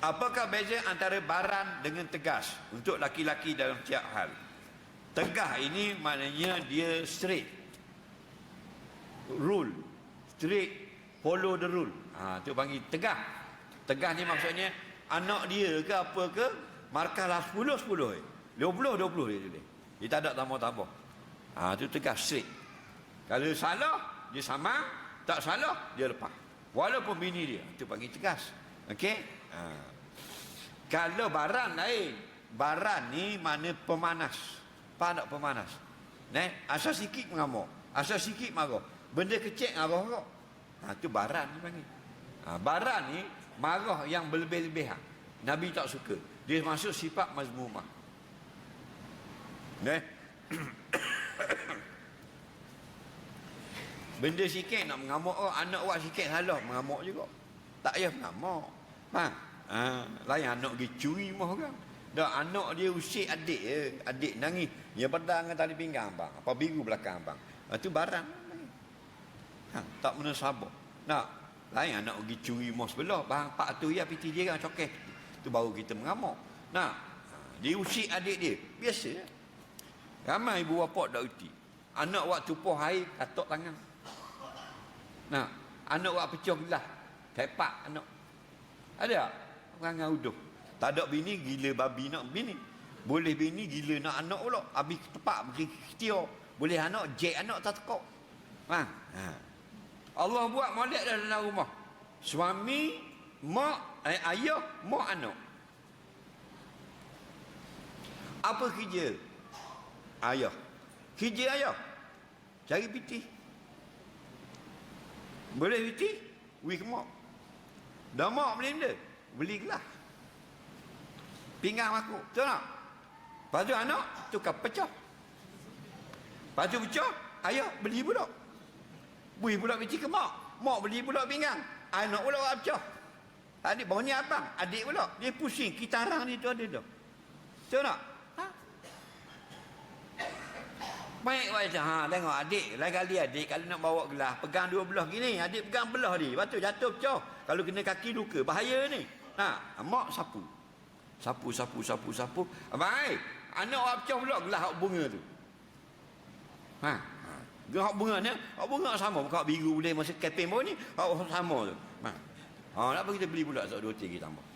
Apakah beza antara baran dengan tegas untuk laki-laki dalam setiap hal? Tegas ini maknanya dia straight, rule, straight, follow the rule. Tu panggil tegas. Tegas ni maksudnya anak dia ke apa ke, markahlah 10 20 dia tulis. Dia tak ada tambah-tambah. Tu tegas, straight. Kalau salah dia sama, tak salah dia lepas, walaupun bini dia. Tu panggil tegas. Okey. Kalau baran lain. Baran ni mana pemanas. Faham tak pemanas? Asal sikit mengamuk, asal sikit marah, benda kecil marah kok. Tu baran ni panggil. Baran ni marah yang berlebih-lebihan. Nabi tak suka. Dia masuk sifat mazmumah. Benda sikit nak mengamuk, anak awak sikit salah mengamuk juga. Tak payah mengamuk. Lain anak pergi curi rumah orang. Dah anak dia usik adik je. Adik nangis, dia pedang dengan tali pinggang abang, apa biru belakang abang. Itu barang. Tak pernah sabar. Lain anak pergi curi rumah sebelah, bang pak tu ya piti dia kan cokeh. Tu baru kita mengamuk. Dia usik adik dia. Biasa. Ramai ibu bapa dak reti. Anak awak tupuh air katok tangan. Anak awak pecah gelas, tepak anak. Ada perangai uduh. Tak ada bini gila babi nak bini. Boleh bini gila nak anak pula. Habis tepak pergi setia. Boleh anak jek anak tak tekok. Allah buat molek dalam rumah. Suami, mak, ayah, mak, anak. Apa kerja ayah? Kerja ayah cari piti. Boleh piti, pergi ke mak. Dah mak beli benda, beli gelas, pinggang aku, betul tak? Lepas tu anak tukar pecah. Lepas tu pecah, ayah beli pula, beli pula piti ke mak. Mak beli pula pinggang, anak pula buat pecah. Adik baru ni abang, adik pula dia pusing, kita arang ni tu ada dah. Betul tak? Baik macam tengok adik, lain kali adik kalau nak bawa gelas pegang dua belah gini, adik pegang belah dia, lepas tu jatuh pecah. Kalau kena kaki luka bahaya ni. Mak sapu. Baik, anak awak pecah pula gelas hak bunga tu. Hak bunga ni, hak bunga sama, hak biru boleh masa keping bawah ni, hak sama tu. Nak kita beli pula satu dua tiga tambah.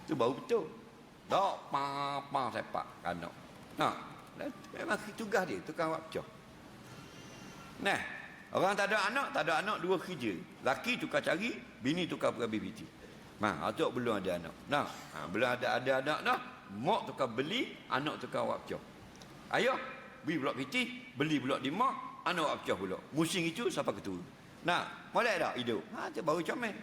Tu baru betul. Tak pa sepak anak. Memang tugas dia tukang awak pecah. Orang tak ada anak dua kerja. Laki tukar cari, bini tukar pergi piti. Tu belum ada anak. Belum ada anak dah, mak tukar beli, anak tukar awak pecah. Ayah beli pula piti, beli pula di mak, anak awak pecah pula. Musim itu siapa ketua. Molek tak hidup? Tu baru comel.